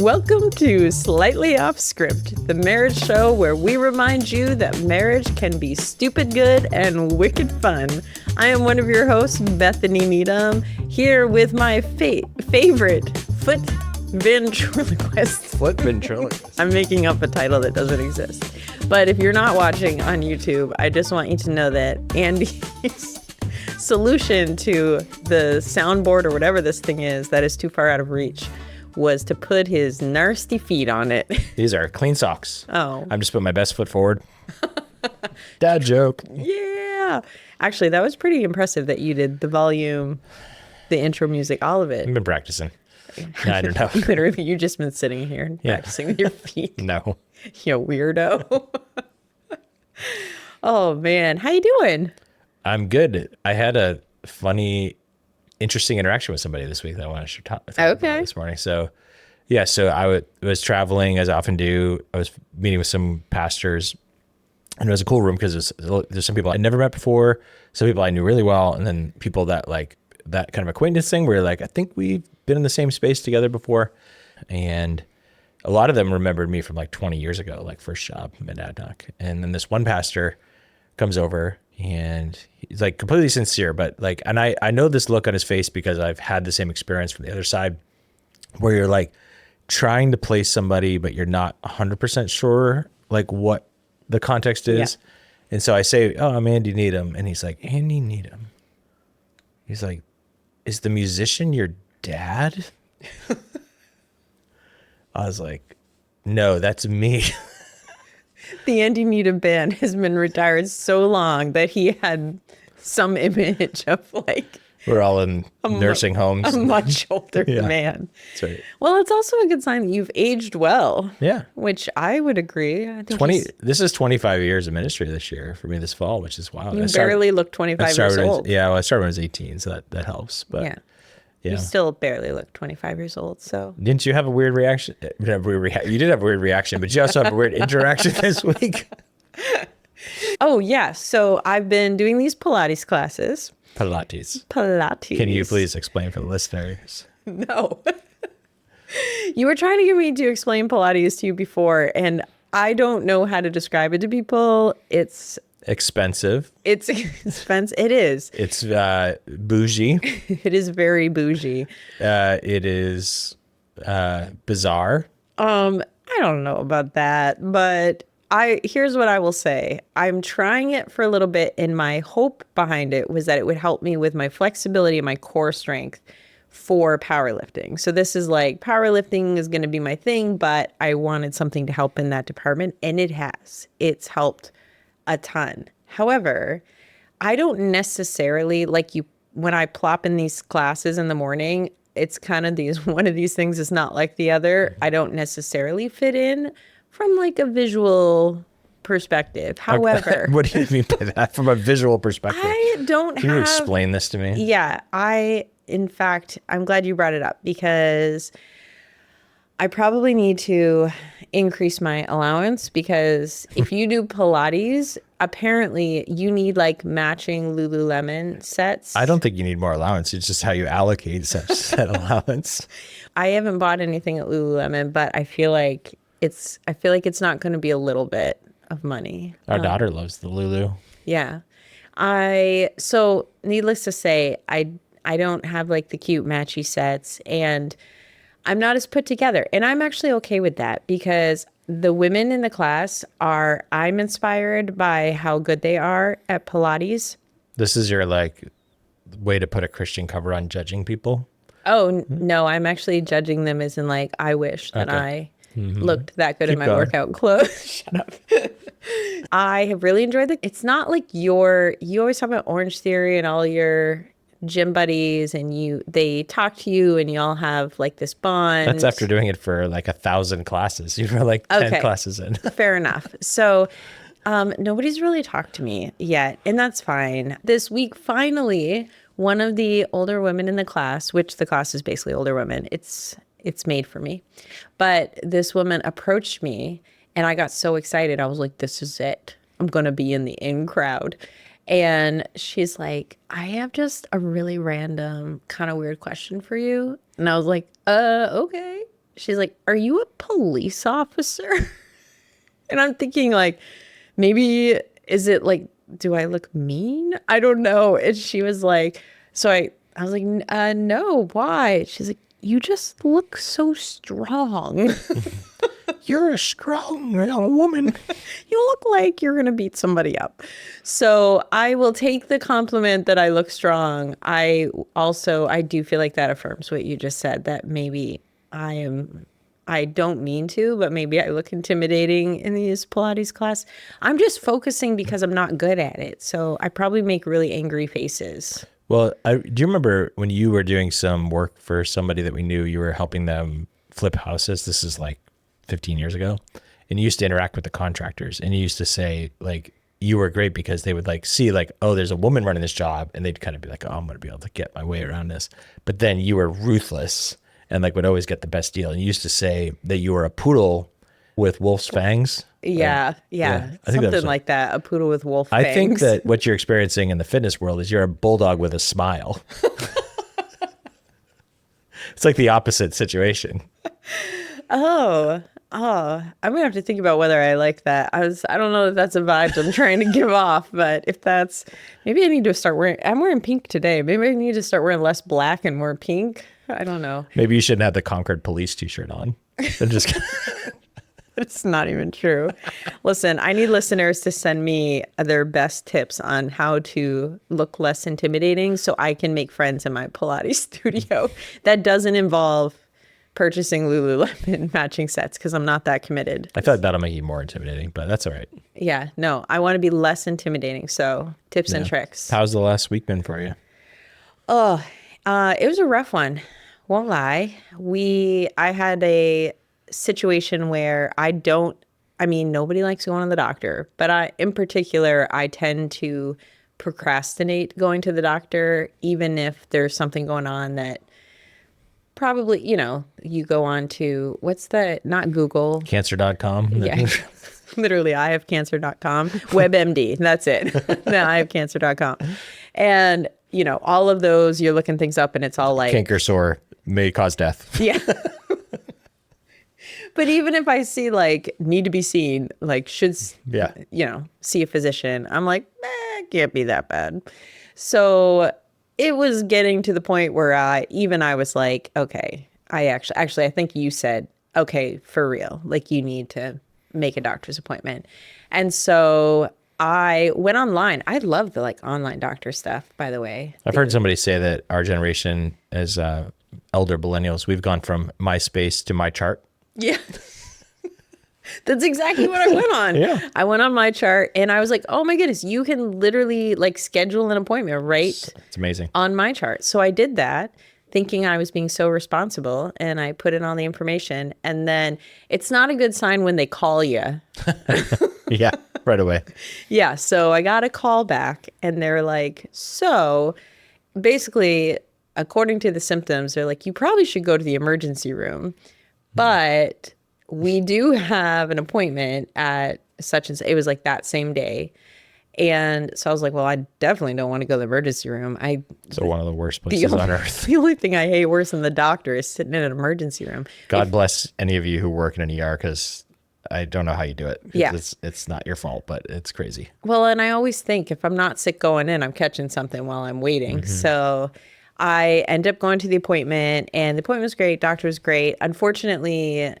Welcome to Slightly Off Script, the marriage show where we remind you that marriage can be stupid good and wicked fun. I am one of your hosts, Bethany Needham, here with my favorite foot ventriloquist. Foot ventriloquist. I'm making up a title that doesn't exist. But if you're not watching on YouTube, I just want you to know that Andy's solution to the soundboard or whatever this thing is that is too far out of reach was to put his nasty feet on it. These are clean socks. Oh. I'm just putting my best foot forward. Dad joke. Yeah. Actually, that was pretty impressive that you did the volume, the intro music, all of it. I've been practicing. I don't know. Literally, you've just been sitting here practicing with your feet. No. You weirdo. Oh, man. How you doing? I'm good. I had a funny, interesting interaction with somebody this week that I wanted to talk about this morning. So, I was traveling, as I often do. I was meeting with some pastors, and it was a cool room because there's some people I'd never met before, some people I knew really well, and then people that like that kind of acquaintance thing where like, I think we've been in the same space together before. And a lot of them remembered me from like 20 years ago, like first job, mid-ad-hoc. And then this one pastor comes over and he's like completely sincere, but like, and I know this look on his face because I've had the same experience from the other side where you're like trying to place somebody, but you're not 100% sure like what the context is. Yeah. And so I say, oh, I'm Andy Needham. And he's like, Andy Needham. He's like, is the musician your dad? I was like, no, that's me. The Andy Needham band has been retired so long that he had some image of like... We're all in nursing homes. A much older man. That's right. Well, it's also a good sign that you've aged well. Yeah. Which I would agree. I think this is 25 years of ministry this year for me this fall, which is wild. You barely look 25 years old. I started when I was 18, so that helps. But yeah. You still barely look 25 years old, so. Didn't you have a weird reaction? You did have a weird reaction, but you also have a weird interaction this week. Oh, yeah. So I've been doing these Pilates classes. Pilates. Can you please explain for the listeners? No. You were trying to get me to explain Pilates to you before, and I don't know how to describe it to people. It's expensive. It's expensive. It is. It's bougie. It is very bougie. It is bizarre. I don't know about that, but here's what I will say. I'm trying it for a little bit, and my hope behind it was that it would help me with my flexibility and my core strength for powerlifting. So this is like powerlifting is going to be my thing, but I wanted something to help in that department, and it has. It's helped a ton. However, I don't necessarily when I plop in these classes in the morning, it's kind of one of these things is not like the other. I don't necessarily fit in from like a visual perspective. However, what do you mean by that? From a visual perspective? Can you explain this to me? Yeah, in fact, I'm glad you brought it up because I probably need to increase my allowance because if you do Pilates, apparently you need like matching Lululemon sets. I don't think you need more allowance. It's just how you allocate such that allowance. I haven't bought anything at Lululemon, but I feel like it's not going to be a little bit of money. Our daughter loves the Lulu. Yeah. So needless to say, I don't have like the cute matchy sets, and I'm not as put together. And I'm actually okay with that because the women in the class I'm inspired by how good they are at Pilates. This is your like way to put a Christian cover on judging people? Oh, no, I'm actually judging them as in like, I wish that I looked that good in my workout clothes. Shut up. I have really enjoyed it's not like you always talk about Orange Theory and all your gym buddies and they talk to you and you all have like this bond. That's after doing it for like 1,000 classes. You were like 10 classes in. Fair enough. So nobody's really talked to me yet, and that's fine. This week, finally, one of the older women in the class, which the class is basically older women, it's made for me. But this woman approached me and I got so excited. I was like, this is it. I'm going to be in the in crowd. And she's like, I have just a really random kind of weird question for you. And I was like, okay. she's like, "Are you a police officer?" And I'm thinking like, maybe is it like, do I look mean? I don't know. And she was like, I was like, no, why? She's like, you just look so strong. You're a strong young woman. You look like you're going to beat somebody up. So I will take the compliment that I look strong. I do feel like that affirms what you just said, that maybe I don't mean to, but maybe I look intimidating in these Pilates class. I'm just focusing because I'm not good at it. So I probably make really angry faces. Well, do you remember when you were doing some work for somebody that we knew, you were helping them flip houses? This is like 15 years ago. And you used to interact with the contractors, and you used to say like, you were great because they would like see like, oh, there's a woman running this job. And they'd kind of be like, oh, I'm going to be able to get my way around this. But then you were ruthless and like would always get the best deal. And you used to say that you were a poodle with wolf's fangs. Yeah. I think Something like that. A poodle with wolf fangs. I think that what you're experiencing in the fitness world is you're a bulldog with a smile. It's like the opposite situation. I'm gonna have to think about whether I like that. I don't know if that's a vibe I'm trying to give off, but if that's, maybe I need to start wearing, I'm wearing pink today. Maybe I need to start wearing less black and more pink. I don't know. Maybe you shouldn't have the Concord Police t-shirt on. I'm just It's not even true. Listen, I need listeners to send me their best tips on how to look less intimidating so I can make friends in my Pilates studio. That doesn't involve purchasing Lululemon matching sets because I'm not that committed. I feel like that'll make you more intimidating, but that's all right. Yeah, no, I want to be less intimidating. So tips and tricks. How's the last week been for you? It was a rough one. Won't lie. I had a situation where nobody likes going to the doctor, but in particular, I tend to procrastinate going to the doctor, even if there's something going on that probably, you go on to, not Google. Cancer.com. Yeah. Literally, I have cancer.com, WebMD. That's it. No, I have cancer.com. And, all of those, you're looking things up and it's all like canker sore may cause death. Yeah. But even if I see like need to be seen, like should, see a physician, I'm like, it can't be that bad. So it was getting to the point where I was like, okay, I think you said, okay, for real, like you need to make a doctor's appointment. And so I went online. I love the like online doctor stuff, by the way. I've heard somebody say that our generation as elder millennials, we've gone from MySpace to MyChart. Yeah. That's exactly what I went on. Yeah. I went on MyChart and I was like, oh my goodness, you can literally like schedule an appointment It's amazing. on MyChart. So I did that thinking I was being so responsible and I put in all the information. And then it's not a good sign when they call you. Yeah, right away. Yeah. So I got a call back and they're like, so basically, according to the symptoms, they're like, you probably should go to the emergency room. But we do have an appointment at such and such. It was like that same day. And so I was like, well, I definitely don't want to go to the emergency room. So one of the worst places on earth. The only thing I hate worse than the doctor is sitting in an emergency room. God bless any of you who work in an ER because I don't know how you do it. Yeah. It's not your fault, but it's crazy. Well, and I always think if I'm not sick going in, I'm catching something while I'm waiting. Mm-hmm. So I end up going to the appointment and the appointment was great. Doctor was great. Unfortunately,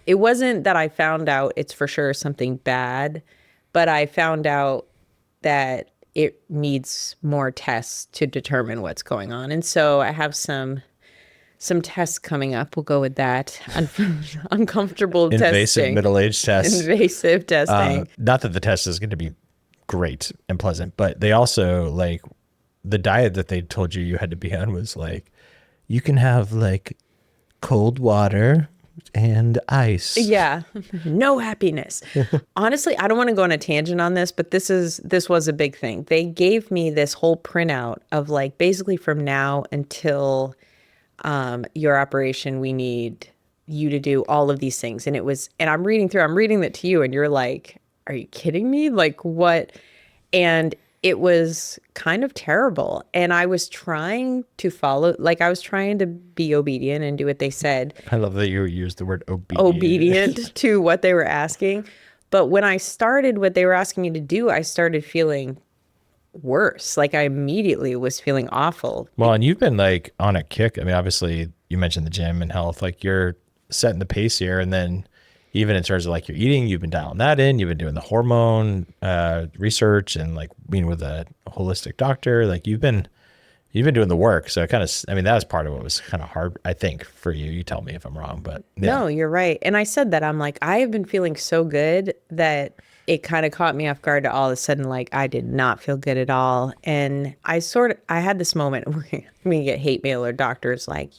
it wasn't that I found out it's for sure something bad, but I found out that it needs more tests to determine what's going on. And so I have some tests coming up. We'll go with that. Uncomfortable Invasive testing. middle-aged tests. Invasive testing. Not that the test is going to be great and pleasant, but they also like the diet that they told you had to be on was like, you can have like cold water and ice. Yeah. No happiness. Honestly, I don't want to go on a tangent on this, but this was a big thing. They gave me this whole printout of like basically from now until your operation, we need you to do all of these things. And I'm reading that to you and you're like, are you kidding me? Like what? And it was kind of terrible. And I was trying to follow, like I was trying to be obedient and do what they said, I love that you used the word obedient. obedient to what they were asking. But when I started what they were asking me to do, I started feeling worse. Like I immediately was feeling awful. Well, and you've been like on a kick. I mean, obviously you mentioned the gym and health, like you're setting the pace here. And then even in terms of like your eating, you've been dialing that in. You've been doing the hormone research and like being with a holistic doctor. Like you've been doing the work. So it kind of, I mean, that was part of what was kind of hard, I think, for you. You tell me if I'm wrong, but yeah. No, you're right. And I said that I'm like, I have been feeling so good that it kind of caught me off guard to all of a sudden, like I did not feel good at all. And I had this moment where we get hate mail or doctors like,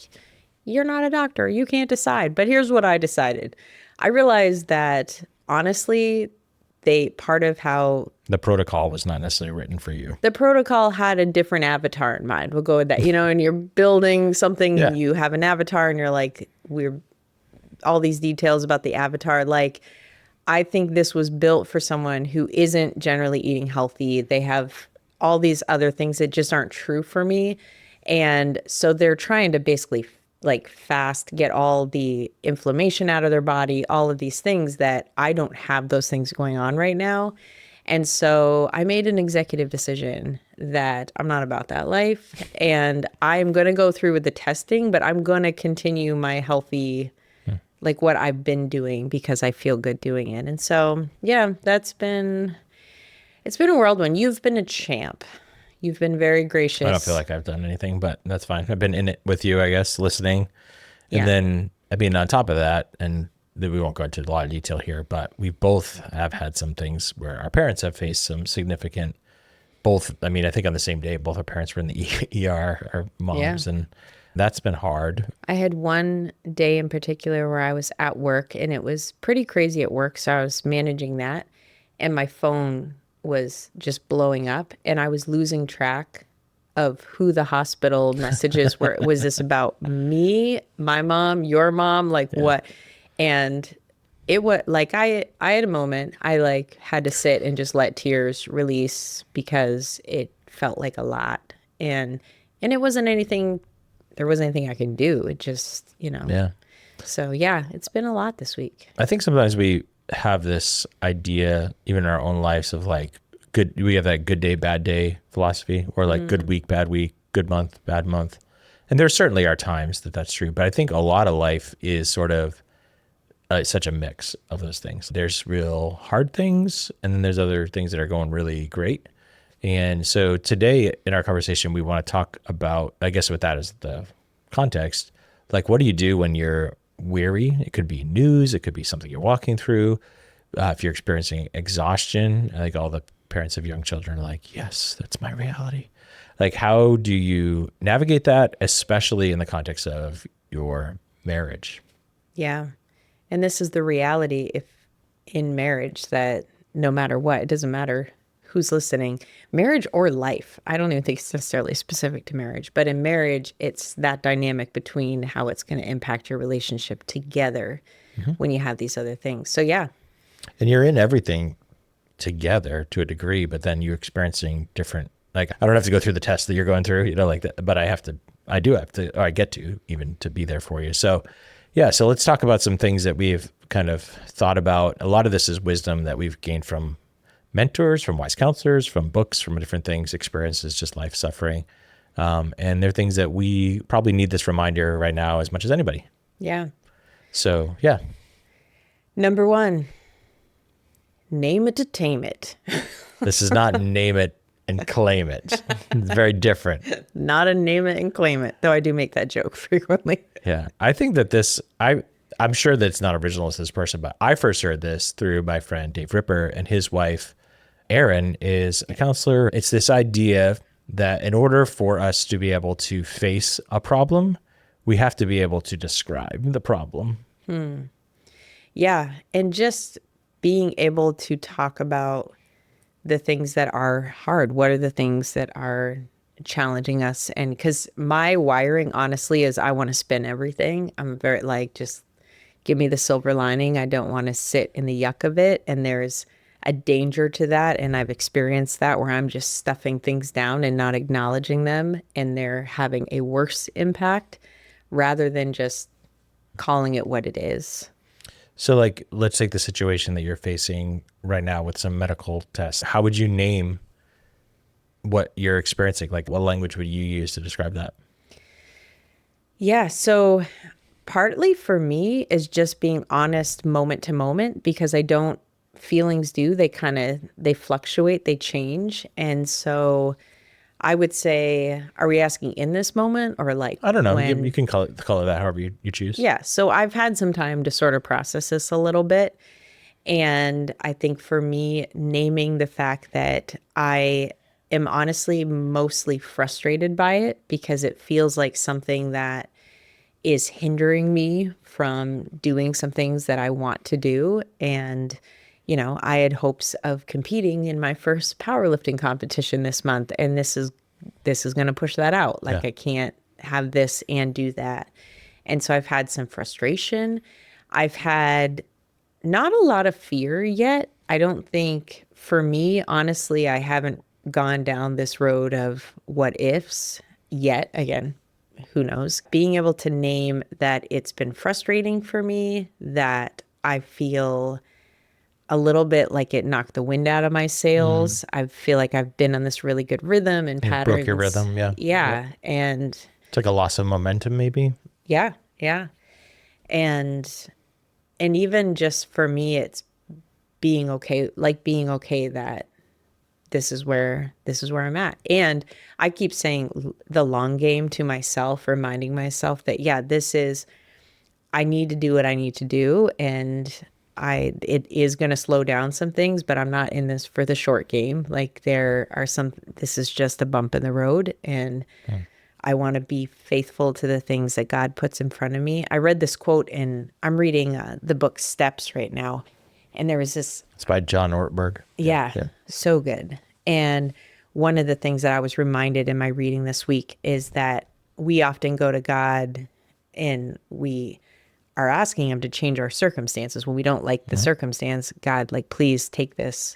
you're not a doctor, you can't decide. But here's what I decided. I realized that honestly, part of how The protocol was not necessarily written for you. the protocol had a different avatar in mind. We'll go with that. And you're building something Yeah. and you have an avatar and you're like, we're all these details about the avatar. Like, I think this was built for someone who isn't generally eating healthy. They have all these other things that just aren't true for me. And so they're trying to basically like fast get all the inflammation out of their body, all of these things that I don't have those things going on right now. And so I made an executive decision that I'm not about that life. And I'm going to go through with the testing, but I'm going to continue my healthy, like what I've been doing because I feel good doing it. And so, yeah, it's been a whirlwind. You've been a champ. You've been very gracious. I don't feel like I've done anything, but that's fine. I've been in it with you, I guess, listening. And Yeah. then, I mean, on top of that, and we won't go into a lot of detail here, but we both have had some things where our parents have faced some significant, both, I mean, I think on the same day, both our parents were in the ER, our moms, Yeah. and that's been hard. I had one day in particular where I was at work and it was pretty crazy at work. So I was managing that and my phone was just blowing up and I was losing track of who the hospital messages were. Was this about me, my mom, your mom? Like what? And it was like I had a moment I like had to sit and just let tears release because it felt like a lot. And it wasn't anything, there wasn't anything I can do. It just, Yeah. So yeah, it's been a lot this week. I think sometimes we have this idea, even in our own lives, of like we have that good day, bad day philosophy, or like good week, bad week, good month, bad month. And there certainly are times that that's true, but I think a lot of life is sort of such a mix of those things. There's real hard things, and then there's other things that are going really great. And so today in our conversation, we want to talk about, I guess with that as the context, like what do you do when you're weary? It could be news, it could be something you're walking through. If you're experiencing exhaustion, I think all the parents of young children are like, yes, that's my reality. Like, how do you navigate that, especially in the context of your marriage? Yeah. And this is the reality if in marriage that no matter what, it doesn't matter who's listening, marriage or life. I don't even think it's necessarily specific to marriage, but in marriage, it's that dynamic between how it's going to impact your relationship together when you have these other things. So yeah. And you're in everything together to a degree, but then you're experiencing different, like, I don't have to go through the test that you're going through, like that, but I do have to, or I get to even to be there for you. So yeah, so let's talk about some things that we've kind of thought about. A lot of this is wisdom that we've gained from mentors, from wise counselors, from books, from different things, experiences, just life suffering. And they're things that we probably need this reminder right now as much as anybody. Yeah. So yeah. Number one, name it to tame it. This is not name it and claim it. It's very different. Not a name it and claim it, though I do make that joke frequently. Yeah. I think that I'm sure that it's not original to this person, but I first heard this through my friend Dave Ripper, and his wife, Erin, is a counselor. It's this idea that in order for us to be able to face a problem, we have to be able to describe the problem. Yeah. And just being able to talk about the things that are hard. What are the things that are challenging us? And because my wiring, honestly, is I want to spin everything. I'm very like, just give me the silver lining. I don't want to sit in the yuck of it. And there's a danger to that. And I've experienced that where I'm just stuffing things down and not acknowledging them, and they're having a worse impact rather than just calling it what it is. So like, let's take the situation that you're facing right now with some medical tests. How would you name what you're experiencing? Like, what language would you use to describe that? Yeah. So partly for me is just being honest moment to moment, because I don't, feelings do, they kind of, they fluctuate, they change. And so I would say, are we asking in this moment or like I don't know. You when? can call it that however you choose. Yeah. So I've had some time to sort of process this a little bit. And I think for me, naming the fact that I am honestly mostly frustrated by it, because it feels like something that is hindering me from doing some things that I want to do. And, I had hopes of competing in my first powerlifting competition this month, and this is going to push that out. Yeah. Like I can't have this and do that. And so I've had some frustration. I've had not a lot of fear yet. I don't think, for me, honestly, I haven't gone down this road of what ifs yet. Again, who knows? Being able to name that it's been frustrating for me, that I feel a little bit like it knocked the wind out of my sails. I feel like I've been on this really good rhythm and It broke your patterns. rhythm. Yeah. Yep. Yeah. And It's like a loss of momentum, maybe. yeah, yeah. And even just for me, it's being okay that this is where I'm at. And I keep saying the long game to myself, reminding myself that, yeah, I need to do what I need to do. And it is going to slow down some things, but I'm not in this for the short game. Like this is just a bump in the road. And I want to be faithful to the things that God puts in front of me. I read this quote, and I'm reading the book Steps right now. And there was this, It's by John Ortberg. yeah, Yeah. so good. And one of the things that I was reminded in my reading this week is that we often go to God and we are asking him to change our circumstances when we don't like the circumstance. God, like, please take this,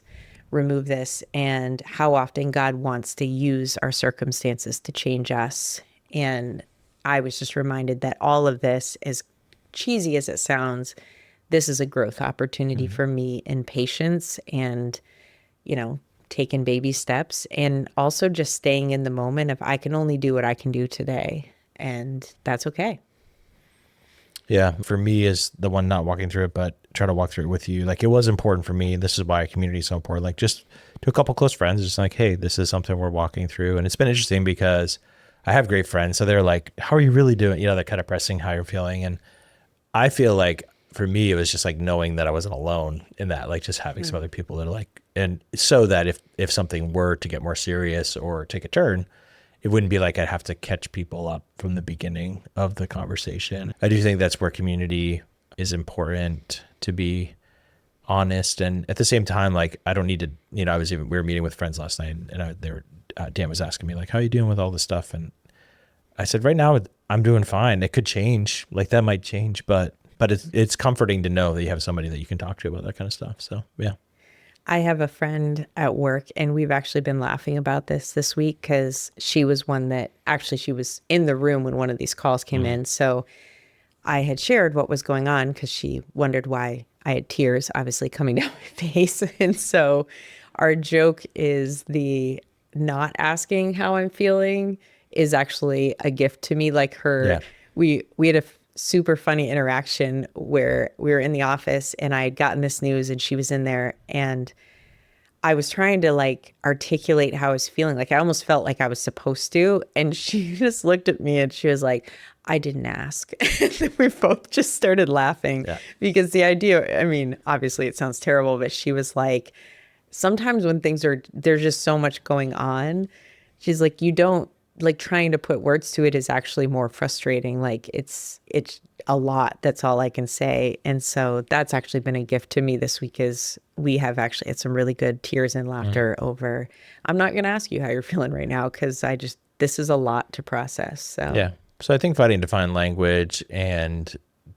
remove this. And how often God wants to use our circumstances to change us. And I was just reminded that all of this, as cheesy as it sounds, this is a growth opportunity for me in patience and, taking baby steps, and also just staying in the moment of, I can only do what I can do today. And that's okay. Yeah. For me, is the one not walking through it, but try to walk through it with you. Like, it was important for me. This is why community is so important. Like, just to a couple close friends, just like, hey, this is something we're walking through. And it's been interesting because I have great friends. So they're like, how are you really doing? They're kind of pressing how you're feeling. And I feel like for me, it was just like knowing that I wasn't alone in that, like just having some other people that are like, and so that if something were to get more serious or take a turn, it wouldn't be like I'd have to catch people up from the beginning of the conversation. I do think that's where community is important, to be honest. And at the same time, like, I don't need to, we were meeting with friends last night, and Dan was asking me like, how are you doing with all this stuff? And I said, right now I'm doing fine. It could change, like that might change, but it's comforting to know that you have somebody that you can talk to about that kind of stuff. So yeah. I have a friend at work, and we've actually been laughing about this week, because she was one that actually, she was in the room when one of these calls came in. So I had shared what was going on, because she wondered why I had tears obviously coming down my face. And so our joke is, the not asking how I'm feeling is actually a gift to me. Like Yeah. we had a super funny interaction where we were in the office, and I had gotten this news, and she was in there, and I was trying to like articulate how I was feeling. Like I almost felt like I was supposed to. And she just looked at me and she was like, I didn't ask. And then we both just started laughing, Yeah. because the idea, I mean, obviously it sounds terrible, but she was like, sometimes when there's just so much going on, she's like, you don't, like, trying to put words to it is actually more frustrating. Like it's a lot. That's all I can say. And so that's actually been a gift to me this week, is we have actually had some really good tears and laughter over, I'm not going to ask you how you're feeling right now, because this is a lot to process. So Yeah. So I think finding to find language and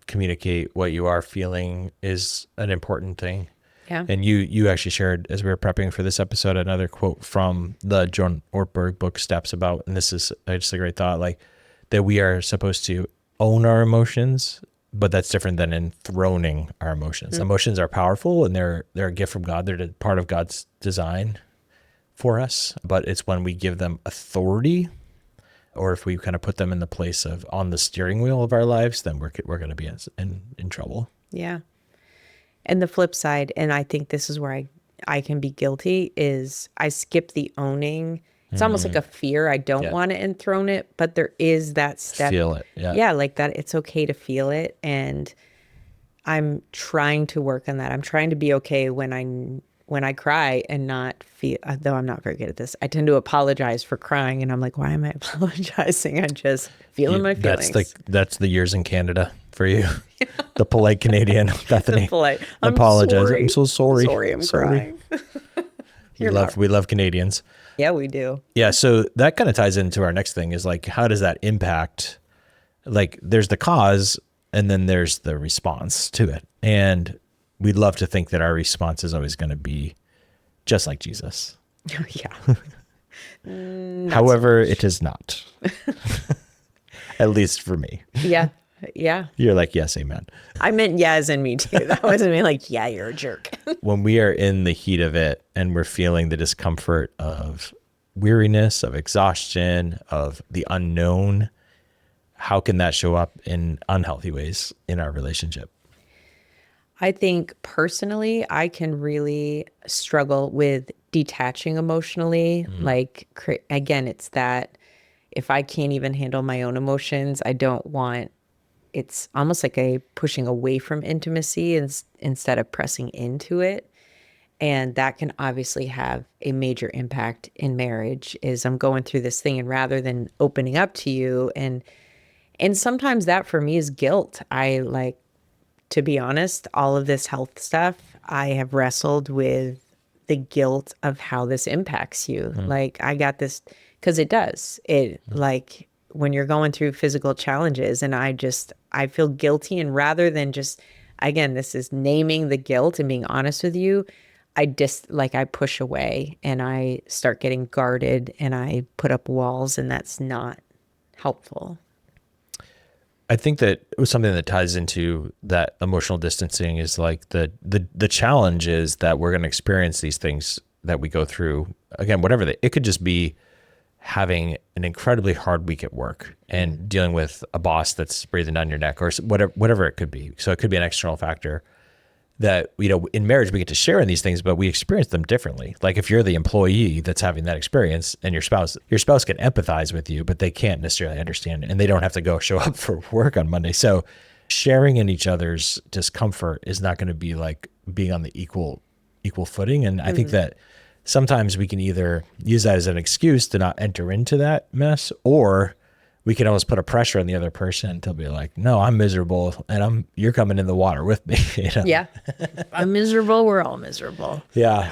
communicate what you are feeling is an important thing. Yeah. And you actually shared, as we were prepping for this episode, another quote from the John Ortberg book Steps about, and this is just a great thought, like that we are supposed to own our emotions, but that's different than enthroning our emotions. Mm-hmm. Emotions are powerful and they're a gift from God. They're part of God's design for us, but it's when we give them authority, or if we kind of put them in the place of on the steering wheel of our lives, then we're going to be in trouble. Yeah. And the flip side, and I think this is where I can be guilty, is I skip the owning. It's almost like a fear. I don't want to enthrone it, but there is that step. Feel it. Yeah. Yeah, like that. It's okay to feel it. And I'm trying to work on that. I'm trying to be okay when I cry and not feel, though I'm not very good at this. I tend to apologize for crying, and I'm like, why am I apologizing? I'm just feeling my feelings. That's the years in Canada for you. The polite Canadian, Bethany. The polite. Apologize. Sorry. I'm so sorry. I'm crying. We love Canadians. Yeah, we do. Yeah. So that kind of ties into our next thing, is like, how does that impact, like there's the cause and then there's the response to it. And we'd love to think that our response is always going to be just like Jesus. Yeah. However, it is not. At least for me. Yeah. Yeah. You're like, yes, amen. I meant yeah as in me too. That wasn't me like, yeah, you're a jerk. When we are in the heat of it and we're feeling the discomfort of weariness, of exhaustion, of the unknown, how can that show up in unhealthy ways in our relationship? I think personally, I can really struggle with detaching emotionally. Like, again, it's that if I can't even handle my own emotions, I don't want, it's almost like a pushing away from intimacy instead of pressing into it. And that can obviously have a major impact in marriage, is I'm going through this thing, and rather than opening up to you, and sometimes that for me is guilt. I like, to be honest, all of this health stuff, I have wrestled with the guilt of how this impacts you. Like, I got this, because it does. It like when you're going through physical challenges, and I feel guilty. And rather than just, again, this is naming the guilt and being honest with you, I push away and I start getting guarded and I put up walls, and that's not helpful. I think that it was something that ties into that emotional distancing is like the challenge is that we're going to experience these things that we go through. Again, it could just be having an incredibly hard week at work and dealing with a boss that's breathing down your neck, or whatever it could be. So it could be an external factor that, in marriage we get to share in these things, but we experience them differently. Like if you're the employee that's having that experience, and your spouse can empathize with you, but they can't necessarily understand it, and they don't have to go show up for work on Monday. So sharing in each other's discomfort is not going to be like being on the equal footing. And I think that sometimes we can either use that as an excuse to not enter into that mess, or we can almost put a pressure on the other person to be like, no, I'm miserable and you're coming in the water with me. Yeah. I'm miserable. We're all miserable. Yeah.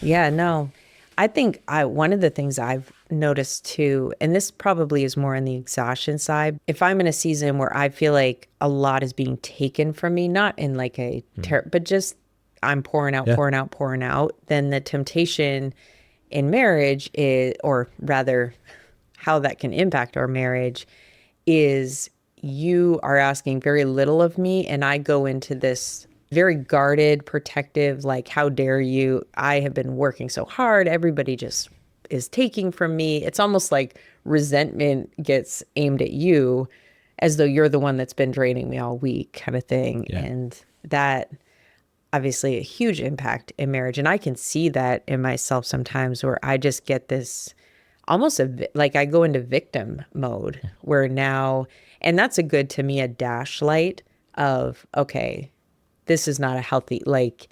Yeah, no. I think one of the things I've noticed too, and this probably is more on the exhaustion side, if I'm in a season where I feel like a lot is being taken from me, not in like but just I'm pouring out, then the temptation in marriage is, or rather how that can impact our marriage, is you are asking very little of me, and I go into this very guarded, protective, like, how dare you? I have been working so hard. Everybody just is taking from me. It's almost like resentment gets aimed at you as though you're the one that's been draining me all week, kind of thing. Yeah. And that obviously a huge impact in marriage. And I can see that in myself sometimes, where I just get this almost like I go into victim mode, where now, and that's to me, a dash light of, okay, this is not a healthy, like,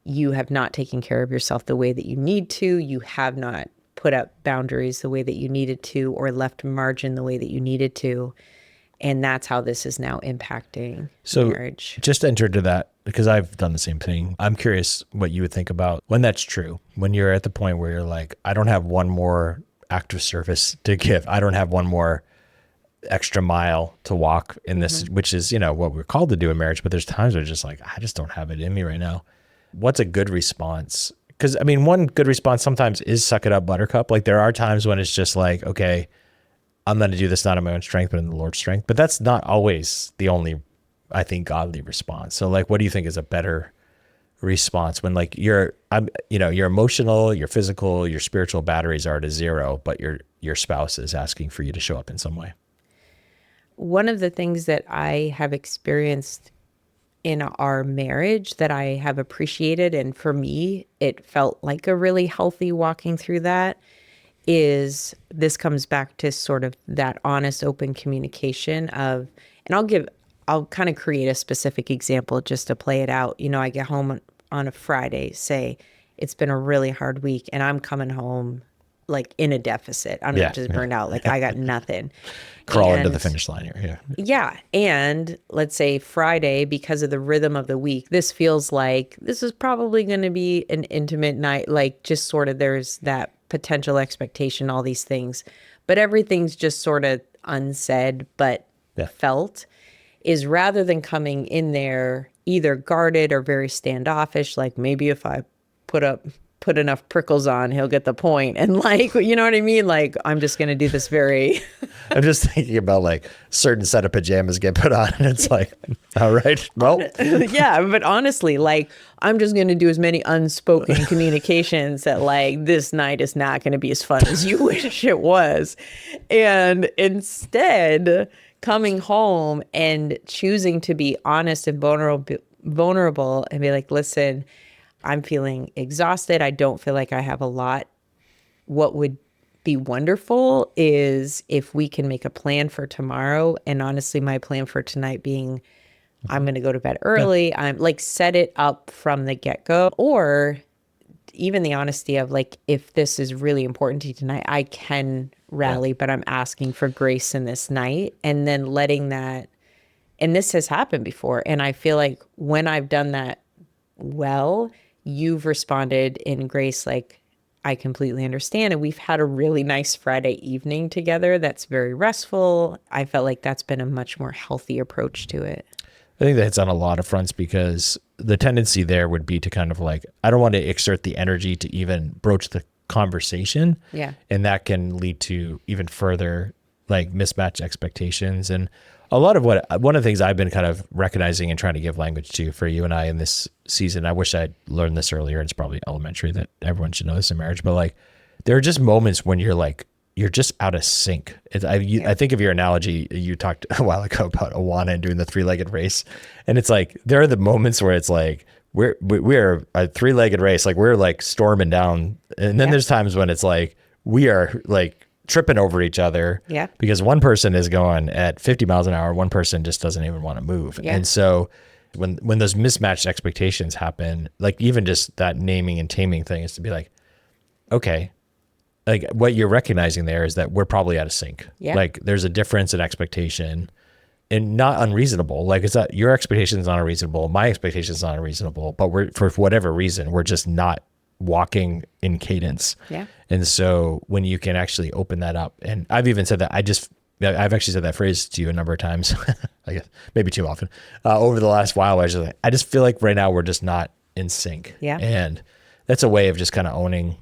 you have not taken care of yourself the way that you need to. You have not put up boundaries the way that you needed to, or left margin the way that you needed to. And that's how this is now impacting marriage. Just to enter into that, because I've done the same thing, I'm curious what you would think about when that's true, when you're at the point where you're like, I don't have one more act of service to give. I don't have one more extra mile to walk in this, which is, what we're called to do in marriage. But there's times where it's just like, I just don't have it in me right now. what's a good response? Because I mean, one good response sometimes is suck it up, buttercup. Like there are times when it's just like, okay, I'm going to do this not in my own strength, but in the Lord's strength. But that's not always the only, I think, godly response. So like, what do you think is a better response when like your emotional, your physical, your spiritual batteries are to zero, but your spouse is asking for you to show up in some way? One of the things that I have experienced in our marriage that I have appreciated, and for me, it felt like a really healthy walking through that, is this comes back to sort of that honest, open communication of, and I'll kind of create a specific example just to play it out. I get home on a Friday, say it's been a really hard week, and I'm coming home like in a deficit. I'm not Yeah. just burned out, like I got nothing. Crawling to the And finish line here. Yeah. yeah. And let's say Friday, because of the rhythm of the week, this feels like this is probably going to be an intimate night. Like just sort of there's that potential expectation, all these things, but everything's just sort of unsaid, but Yeah. felt is rather than coming in there either guarded or very standoffish, like maybe if I put enough prickles on, he'll get the point. And like, you know what I mean? Like, I'm just going to do this very, I'm just thinking about like certain set of pajamas get put on and it's like, all right, well, yeah. But honestly, like, I'm just going to do as many unspoken communications that like this night is not going to be as fun as you wish it was. And instead, coming home and choosing to be honest and vulnerable and be like, listen, I'm feeling exhausted. I don't feel like I have a lot. What would be wonderful is if we can make a plan for tomorrow. And honestly, my plan for tonight being I'm going to go to bed early. I'm like, set it up from the get go. Or even the honesty of like, if this is really important to you tonight, I can rally, but I'm asking for grace in this night. And then letting that, and this has happened before. And I feel like when I've done that well, you've responded in grace, like, I completely understand. And we've had a really nice Friday evening together that's very restful. I felt like that's been a much more healthy approach to it. I think that hits on a lot of fronts because the tendency there would be to kind of like, I don't want to exert the energy to even broach the conversation. Yeah. And that can lead to even further like mismatched expectations. And a lot of one of the things I've been kind of recognizing and trying to give language to for you and I in this season, I wish I'd learned this earlier. It's probably elementary that everyone should know this in marriage, but like there are just moments when you're just out of sync. I think of your analogy, you talked a while ago about Awana and doing the 3-legged race. And it's like, there are the moments where it's like, we're a 3-legged race. Like we're like storming down. And then there's times when it's like, we are like tripping over each other because one person is going at 50 miles an hour. One person just doesn't even want to move. Yeah. And so when those mismatched expectations happen, like even just that naming and taming thing is to be like, okay, like what you're recognizing there is that we're probably out of sync. Yeah. Like there's a difference in expectation and not unreasonable. Like it's not, your expectation is not unreasonable. My expectation is not unreasonable, but for whatever reason, we're just not walking in cadence. Yeah. And so when you can actually open that up, and I've even said that I've actually said that phrase to you a number of times, I guess maybe too often, over the last while. I just feel like right now we're just not in sync. Yeah. And that's a way of just kind of owning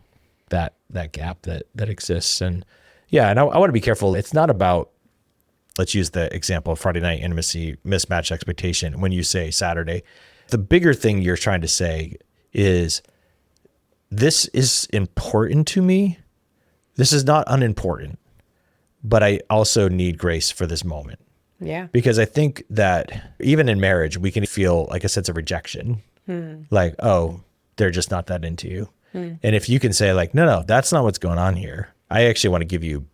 that gap that exists. And yeah, and I want to be careful. It's not about, let's use the example of Friday night intimacy, mismatch expectation. When you say Saturday, the bigger thing you're trying to say is, this is important to me. This is not unimportant, but I also need grace for this moment. Yeah. Because I think that even in marriage, we can feel like a sense of rejection. Like, oh, they're just not that into you. And if you can say like, no, that's not what's going on here. I actually want to give you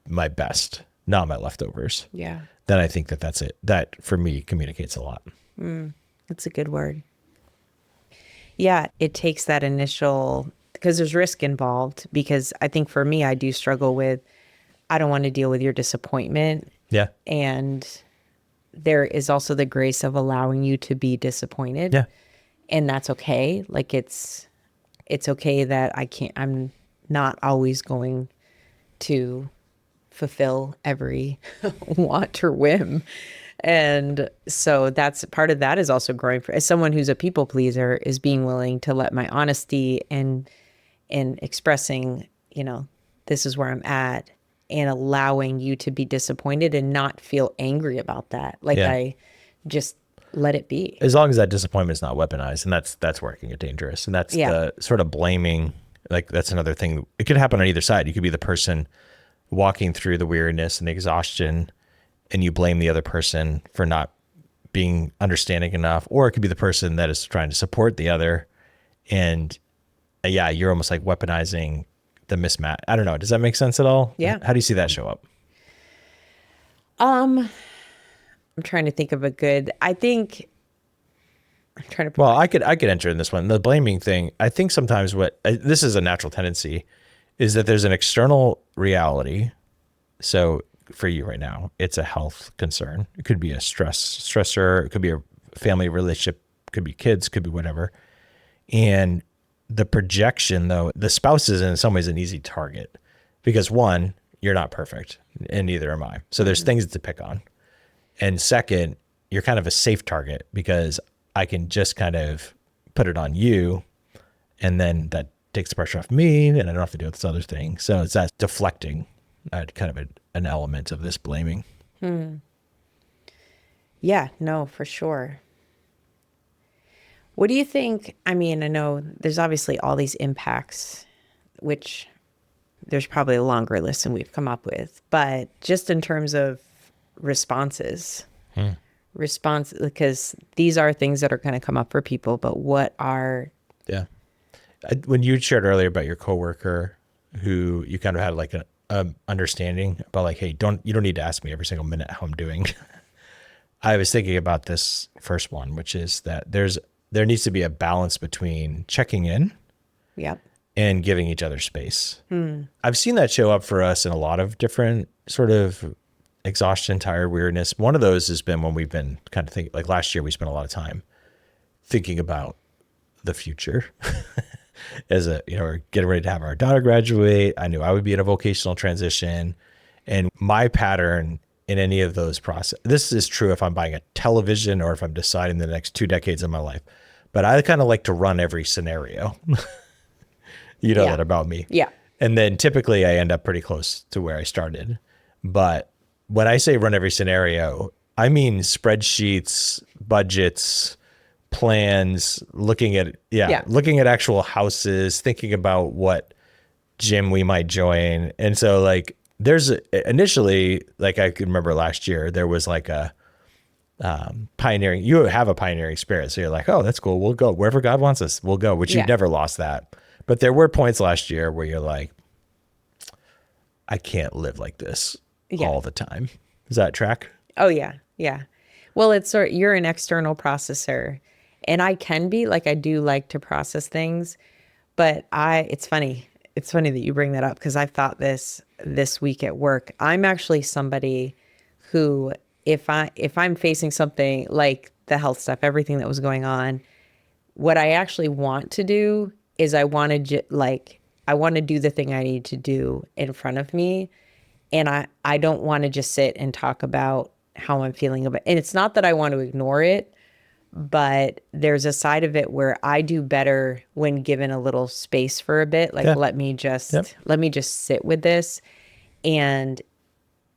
my best, not my leftovers. Yeah. Then I think that's it. That for me communicates a lot. That's a good word. Yeah. It takes that initial, because there's risk involved, because I think for me, I do struggle with, I don't want to deal with your disappointment. Yeah. And there is also the grace of allowing you to be disappointed. Yeah. And that's okay. Like it's okay that I'm not always going to fulfill every want or whim. And so that's part of that is also growing for as someone who's a people pleaser is being willing to let my honesty and expressing, this is where I'm at and allowing you to be disappointed and not feel angry about that. Like Yeah. I just let it be. As long as that disappointment is not weaponized, and that's where it can get dangerous. And that's Yeah. the sort of blaming. Like that's another thing. It could happen on either side. You could be the person walking through the weariness and the exhaustion, and you blame the other person for not being understanding enough, or it could be the person that is trying to support the other, and yeah, you're almost like weaponizing the mismatch. I don't know. Does that make sense at all? Yeah. How do you see that show up? I'm trying to think of a good, I'm trying to put Well, I could enter in this one. The blaming thing, I think sometimes what this is a natural tendency is that there's an external reality. So for you right now, it's a health concern. It could be a stressor, it could be a family relationship, it could be kids, could be whatever. And the projection though, the spouse is in some ways an easy target because one, you're not perfect and neither am I. So there's things to pick on. And second, you're kind of a safe target because I can just kind of put it on you and then that takes the pressure off me and I don't have to deal with this other thing. So it's that deflecting, kind of an element of this blaming. Yeah, no, for sure. What do you think? I mean, I know there's obviously all these impacts, which there's probably a longer list than we've come up with, but just in terms of responses, because these are things that are going to come up for people, but what are, Yeah. When you shared earlier about your coworker who you kind of had like a understanding about like, hey, you don't need to ask me every single minute how I'm doing. I was thinking about this first one, which is that there needs to be a balance between checking in yep. and giving each other space. I've seen that show up for us in a lot of different sort of exhaustion, tired, weariness. One of those has been when we've been kind of thinking, like last year, we spent a lot of time thinking about the future as we're getting ready to have our daughter graduate. I knew I would be in a vocational transition, and my pattern in any of those process, this is true if I'm buying a television or if I'm deciding the next 2 decades of my life, but I kind of like to run every scenario. You know Yeah. that about me. Yeah. And then typically I end up pretty close to where I started. But when I say run every scenario, I mean spreadsheets, budgets, plans, looking at actual houses, thinking about what gym we might join. And so like there's initially, like I can remember last year, there was like a pioneering, you have a pioneering spirit. So you're like, oh, that's cool. We'll go wherever God wants us. We'll go, which Yeah. you've never lost that. But there were points last year where you're like, I can't live like this all the time. Does that track? Oh yeah. Yeah. Well, you're an external processor and I can be like, I do like to process things, but it's funny. It's funny that you bring that up because I've thought this week at work. I'm actually somebody who, if I'm facing something like the health stuff, everything that was going on, what I actually want to do is I want to do the thing I need to do in front of me. And I don't want to just sit and talk about how I'm feeling about it. And it's not that I want to ignore it, but there's a side of it where I do better when given a little space for a bit. Like, Yeah. let me just sit with this. And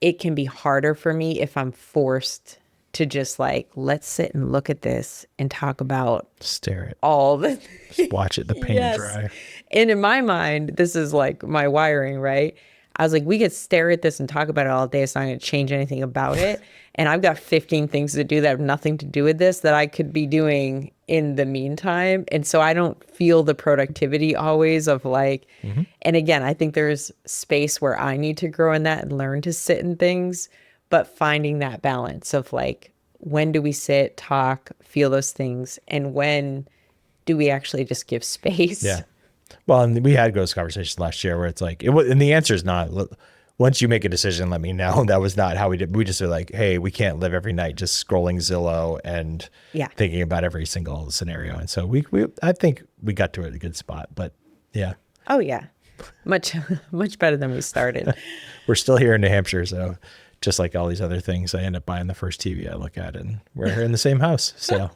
it can be harder for me if I'm forced to just like, let's sit and look at this and talk about Stare it. all the Just watch it, the paint Yes. dry. And in my mind, this is like my wiring, right? I was like, we could stare at this and talk about it all day. It's not going to change anything about it. And I've got 15 things to do that have nothing to do with this that I could be doing in the meantime. And so I don't feel the productivity always of like, and again, I think there's space where I need to grow in that and learn to sit in things, but finding that balance of like, when do we sit, talk, feel those things? And when do we actually just give space? Yeah. Well, and we had those conversations last year where it's like, and the answer is not, once you make a decision, let me know. That was not how we did. We just were like, hey, we can't live every night just scrolling Zillow and thinking about every single scenario. And so I think we got to a good spot, but yeah. Oh yeah. Much better than we started. We're still here in New Hampshire. So just like all these other things, I end up buying the first TV I look at, and we're in the same house. So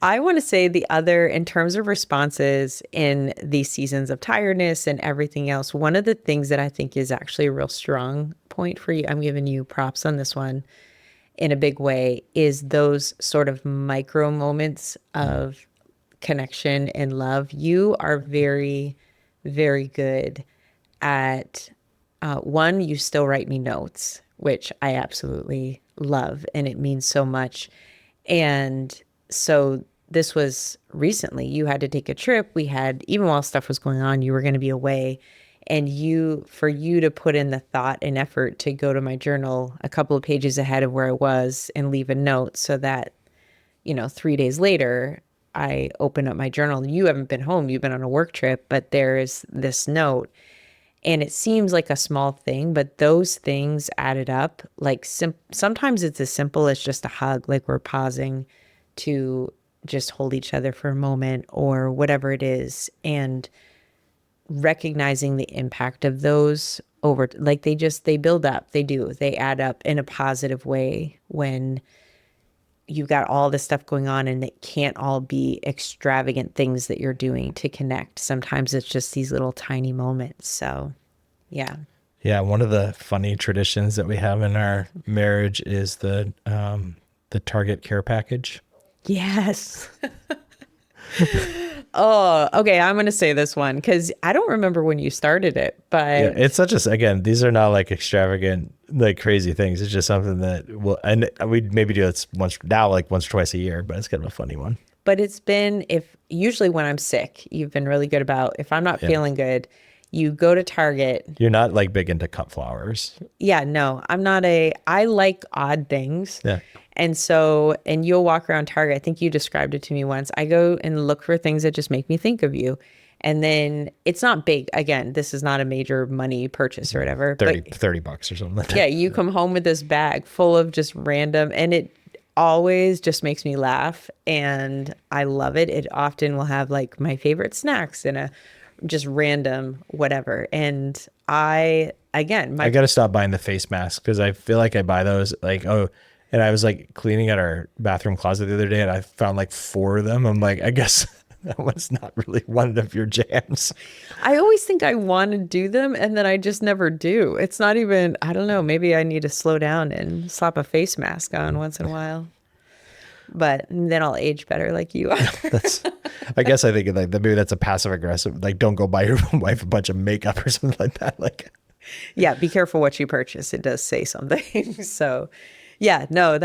I want to say the other, in terms of responses in these seasons of tiredness and everything else, one of the things that I think is actually a real strong point for you, I'm giving you props on this one in a big way, is those sort of micro moments of connection and love. You are very, very good at one, you still write me notes, which I absolutely love, and it means so much. And so this was recently, you had to take a trip. We had, even while stuff was going on, you were going to be away. And for you to put in the thought and effort to go to my journal a couple of pages ahead of where I was and leave a note so that, 3 days later, I open up my journal. You haven't been home, you've been on a work trip, but there's this note. And it seems like a small thing, but those things added up. Like sometimes it's as simple as just a hug, like we're pausing to just hold each other for a moment or whatever it is. And recognizing the impact of those over, like they build up, they add up in a positive way when you've got all this stuff going on, and it can't all be extravagant things that you're doing to connect. Sometimes it's just these little tiny moments. So, yeah. yeah, one of the funny traditions that we have in our marriage is the Target care package. Yes. Oh, okay. I'm going to say this one because I don't remember when you started it, Yeah, but it's such a, again, these are not like extravagant, like crazy things. It's just something that and we maybe do it once or twice a year, but it's kind of a funny one. it's been, if usually when I'm sick, you've been really good about, if I'm not Yeah. feeling good, you go to Target. You're not like big into cut flowers. Yeah, no, I like odd things. Yeah. And you'll walk around Target. I think you described it to me once. I go and look for things that just make me think of you. And then it's not big. Again, this is not a major money purchase or whatever. 30 bucks or something like that. Yeah, you come home with this bag full of just random, and it always just makes me laugh. And I love it. It often will have like my favorite snacks and a just random whatever. And again, I got to stop buying the face masks because I feel like I buy those and I was like cleaning at our bathroom closet the other day and I found like 4 of them. I'm like, I guess that was not really one of your jams. I always think I want to do them and then I just never do. It's not even, I don't know, maybe I need to slow down and slap a face mask on once in a while. But then I'll age better like you are. I guess I think like maybe that's a passive aggressive, like don't go buy your wife a bunch of makeup or something like that. Like, yeah, be careful what you purchase. It does say something. So yeah, no,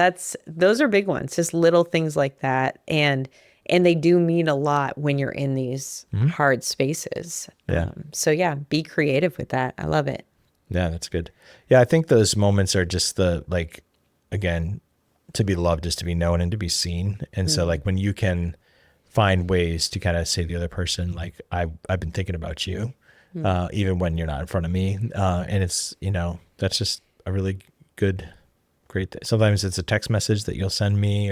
those are big ones, just little things like that. And they do mean a lot when you're in these hard spaces. Yeah. So yeah, be creative with that. I love it. Yeah, that's good. Yeah, I think those moments are just again, to be loved is to be known and to be seen. And so like when you can find ways to kind of say to the other person, like, I've been thinking about you, even when you're not in front of me. And it's, that's just a really great thing. Sometimes it's a text message that you'll send me,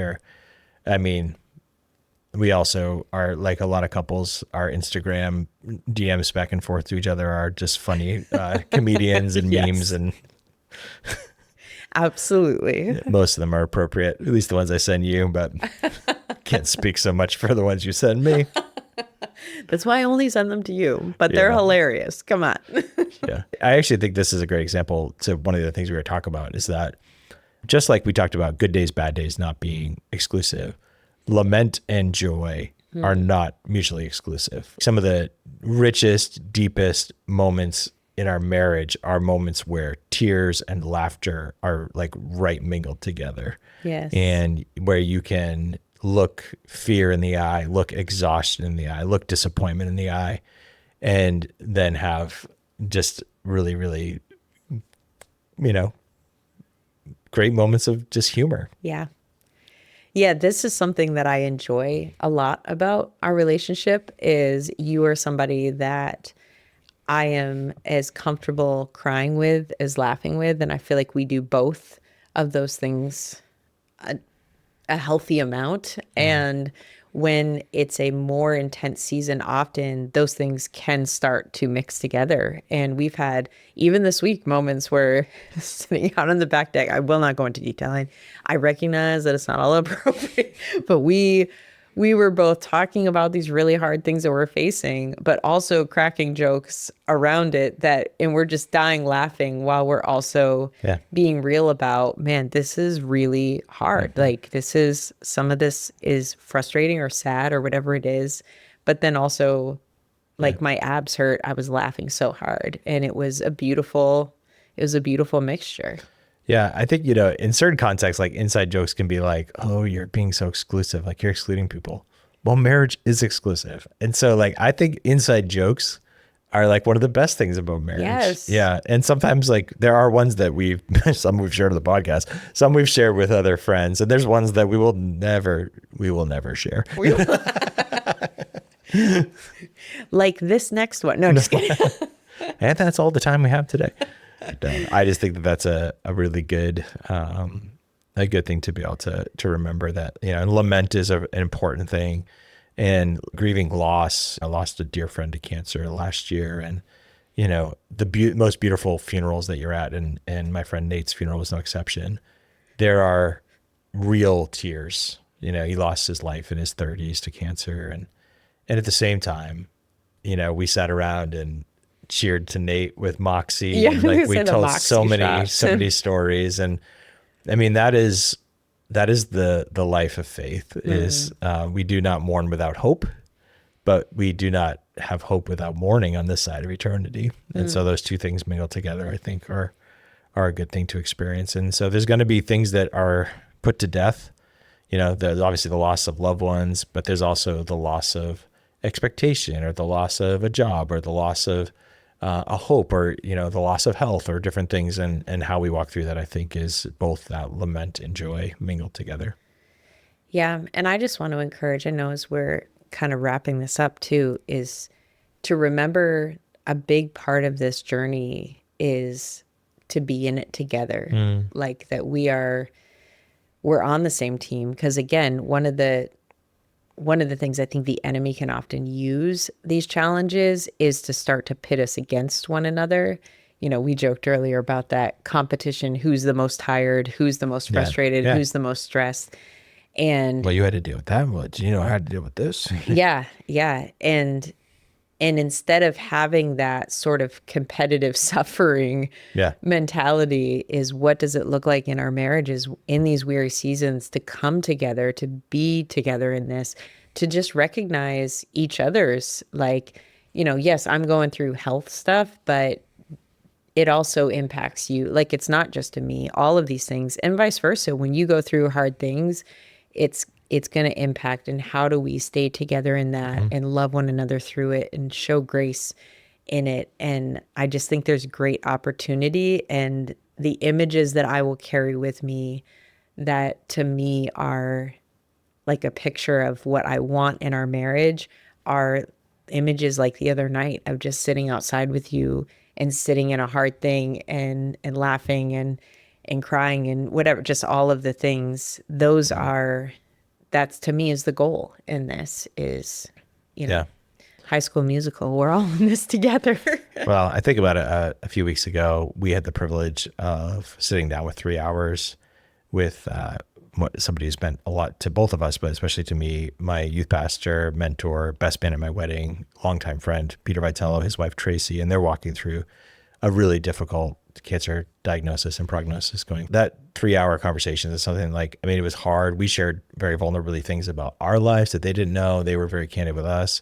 we also are like a lot of couples, our Instagram DMs back and forth to each other are just funny comedians and Yes. memes, and Absolutely. most of them are appropriate, at least the ones I send you, but can't speak so much for the ones you send me. That's why I only send them to you, but they're hilarious. Come on. Yeah. I actually think this is a great example to one of the things we were talking about is that just like we talked about good days, bad days not being exclusive, lament and joy are not mutually exclusive. Some of the richest, deepest moments in our marriage are moments where tears and laughter are like right mingled together. Yes. And where you can look fear in the eye, look exhaustion in the eye, look disappointment in the eye, and then have just really, really, great moments of just humor. Yeah. Yeah, this is something that I enjoy a lot about our relationship is you are somebody that I am as comfortable crying with as laughing with. And I feel like we do both of those things a healthy amount. And when it's a more intense season, often those things can start to mix together. And we've had, even this week, moments where sitting out on the back deck, I will not go into detailing. I recognize that it's not all appropriate, but we were both talking about these really hard things that we're facing, but also cracking jokes around it, and we're just dying laughing while we're also Yeah. being real about, man, this is really hard. Like some of this is frustrating or sad or whatever it is. But then also, Yeah. like, my abs hurt. I was laughing so hard, and it was a beautiful mixture. Yeah, I think, in certain contexts, like inside jokes can be like, oh, you're being so exclusive, like you're excluding people. Well, marriage is exclusive. And so like, I think inside jokes are like one of the best things about marriage. Yes. Yeah. And sometimes like there are ones that some we've shared on the podcast, some we've shared with other friends, and there's ones that we will never share. Like this next one. No, just kidding. And that's all the time we have today. I just think that that's a really good, a good thing to be able to remember that, and lament is an important thing, and grieving loss. I lost a dear friend to cancer last year, and, the most beautiful funerals that you're at, and my friend Nate's funeral was no exception. There are real tears. He lost his life in his 30s to cancer. And at the same time, we sat around and cheered to Nate with Moxie. Yeah, And like we say the told so Moxie many shots. stories. And I mean, that is the life of faith is, we do not mourn without hope, but we do not have hope without mourning on this side of eternity. And so those two things mingled together, I think are a good thing to experience. And so there's going to be things that are put to death. There's obviously the loss of loved ones, but there's also the loss of expectation, or the loss of a job, or the loss of a hope, or, the loss of health, or different things. And how we walk through that, I think, is both that lament and joy mingled together. Yeah. And I just want to encourage, I know as we're kind of wrapping this up too, is to remember a big part of this journey is to be in it together. Like that we're on the same team. Because again, one of the things I think the enemy can often use these challenges is to start to pit us against one another. We joked earlier about that competition, who's the most tired, who's the most Yeah. frustrated, Yeah. who's the most stressed. And Well, you had to deal with that much. I had to deal with this. yeah, yeah. And instead of having that sort of competitive suffering Yeah. mentality, is what does it look like in our marriages in these weary seasons to come together, to be together in this, to just recognize each other's, like, yes, I'm going through health stuff, but it also impacts you. Like, it's not just to me, all of these things, and vice versa. When you go through hard things, it's going to impact. And how do we stay together in that and love one another through it and show grace in it? And I just think there's great opportunity, and the images that I will carry with me that to me are like a picture of what I want in our marriage are images like the other night of just sitting outside with you and sitting in a hard thing and laughing and crying and whatever, just all of the things. That's to me is the goal in this is, Yeah. High School Musical. We're all in this together. Well, I think about it, a few weeks ago, we had the privilege of sitting down with 3 hours with somebody who's meant a lot to both of us, but especially to me, my youth pastor, mentor, best man at my wedding, longtime friend, Peter Vitello, his wife, Tracy, and they're walking through a really difficult cancer diagnosis and prognosis going. That 3 hour conversation is something like, it was hard. We shared very vulnerably things about our lives that they didn't know. They were very candid with us.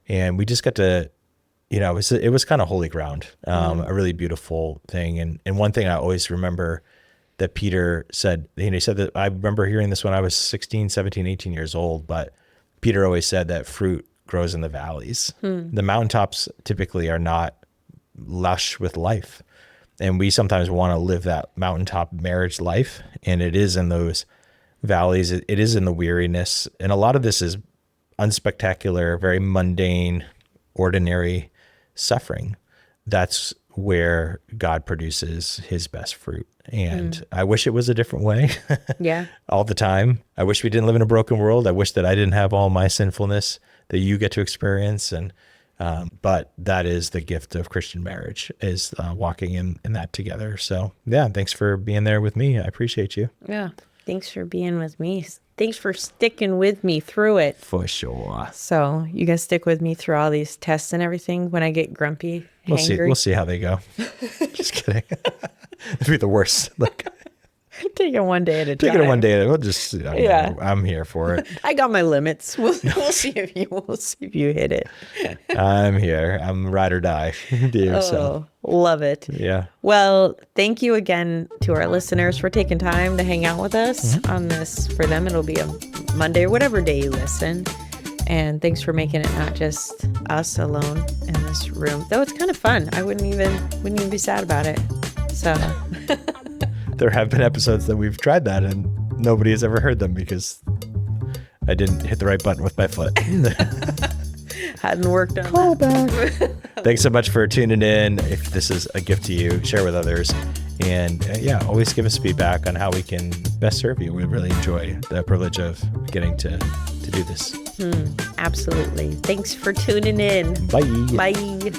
And we just got to, it was kind of holy ground, a really beautiful thing. And one thing I always remember that Peter said, he said that, I remember hearing this when I was 16, 17, 18 years old, but Peter always said that fruit grows in the valleys. The mountaintops typically are not lush with life. And we sometimes want to live that mountaintop marriage life. And it is in those valleys. It is in the weariness. And a lot of this is unspectacular, very mundane, ordinary suffering. That's where God produces his best fruit. And I wish it was a different way. Yeah. All the time. I wish we didn't live in a broken world. I wish that I didn't have all my sinfulness that you get to experience. And but that is the gift of Christian marriage, is walking in that together. So yeah, thanks for being there with me. I appreciate you. Yeah. Thanks for being with me. Thanks for sticking with me through it. For sure. So you guys stick with me through all these tests and everything when I get grumpy, hangry? We'll see how they go. Just kidding. It'd be the worst. Like, Take it one day at a time. take it one day. We'll just, Yeah. I'm here for it. I got my limits. We'll see if you hit it. I'm here. I'm ride or die. Dude, so Love it. yeah. Well, thank you again to our listeners for taking time to hang out with us on this. For them, it'll be a Monday or whatever day you listen. And thanks for making it not just us alone in this room. Though it's kind of fun. I wouldn't even be sad about it. So There have been episodes that we've tried that and nobody has ever heard them because I didn't hit the right button with my foot. hadn't worked on that. Thanks so much for tuning in. If this is a gift to you, share with others. And always give us feedback on how we can best serve you. We really enjoy the privilege of getting to do this. Absolutely. Thanks for tuning in. Bye. Bye.